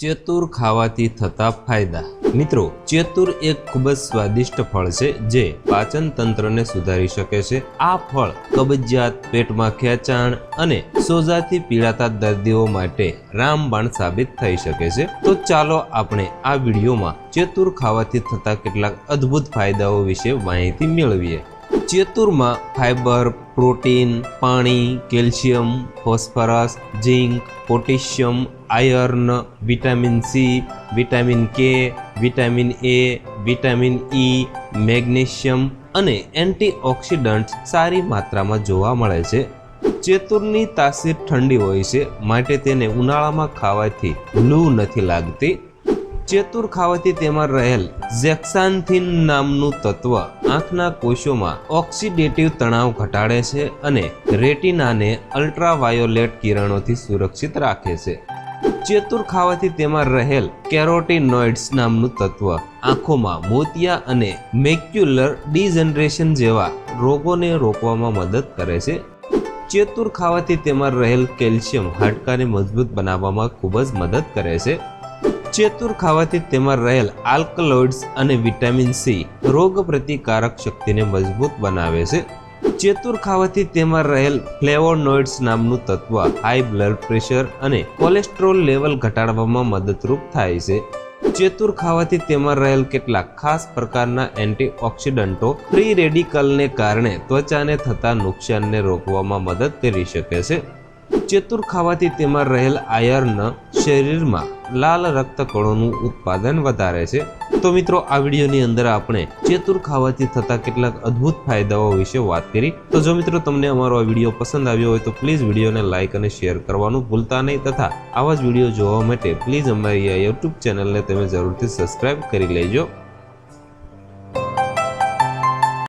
ચેતુર ખાવાથી થતા ફાયદા। મિત્રો, ચેતુર એક ખૂબ જ સ્વાદિષ્ટ ફળ છે જે પાચન તંત્રને સુધારી શકે છે। આ ફળ કબજિયાત, પેટમાં ખેંચાણ અને સોજાથી પીડાતા દર્દીઓ માટે રામબાણ સાબિત થઈ શકે છે। તો ચાલો આપણે આ વિડીયોમાં ચેતુર ખાવાથી થતા કેટલાક અદ્ભુત ફાયદાઓ વિશે માહિતી મેળવીએ। ચેતુરમાં ફાઇબર, પ્રોટીન, પાણી, calcium, phosphorus, zinc, potassium, iron, vitamin C, vitamin K, vitamin A, vitamin E, magnesium અને એન્ટીઓક્સિડન્ટ્સ સારી માત્રામાં જોવા મળે છે। ચેતુરની તાસીર ઠંડી હોય છે, માટે તેને ઉનાળામાં ખાવાથી લૂ નથી લાગતી। ચેતુર ખાવાથી તેમાં રહેલ ઝેક્સાન્થિન નામનું તત્વ આંખના કોષોમાં ઓક્સિડેટિવ તણાવ ઘટાડે છે અને રેટિનાને અલ્ટ્રાવાયોલેટ કિરણોથી સુરક્ષિત રાખે છે। ચેતુર ખાવાથી તેમાં રહેલ કેરોટીનોઇડ્સ નામનું તત્વ આંખોમાં મોતિયા અને મેક્યુલર ડિજનરેશન જેવા રોગોને રોકવામાં મદદ કરે છે। ચેતુર ખાવાથી તેમાં રહેલ કેલ્શિયમ હાડકાને મજબૂત બનાવવામાં ખૂબ જ મદદ કરે છે। ચેતુર ખાવાથી તેમાં રહેલ આલ્કલોઇડ્સ અને વિટામિન સી રોગ પ્રતિકારક શક્તિને મજબૂત બનાવે છે। ચેતુર ખાવાથી તેમાં રહેલ ફ્લેવોનોઇડ્સ નામનું તત્વ હાઈ બ્લડ પ્રેશર અને કોલેસ્ટ્રોલ લેવલ ઘટાડવામાં મદદરૂપ થાય છે। ચેતુર ખાવાથી તેમાં રહેલ કેટલાક ખાસ પ્રકારના એન્ટીઓક્સિડન્ટો ફ્રી રેડિકલને કારણે ત્વચાને થતા નુકસાનને રોકવામાં મદદ કરી શકે છે। ચેતુર ખાવાથી તેમાં રહેલ આયર્ન શરીરમાં લાલ રક્તકણોનું ઉત્પાદન વધારે છે। તો મિત્રો, આ વિડીયોની અંદર આપણે ચેતુર ખાવાથી થતા કેટલાક અદ્ભુત ફાયદાઓ વિશે વાત કરી। તો જો મિત્રો તમને અમારો આ વિડીયો પસંદ આવ્યો હોય તો પ્લીઝ વિડીયોને લાઇક અને શેર કરવાનું ભૂલતા નહીં, તથા આવા જ વિડીયો જોવા માટે પ્લીઝ અમારી આ યુટ્યુબ ચેનલને તમે જરૂરથી સબસ્ક્રાઇબ કરી લેજો।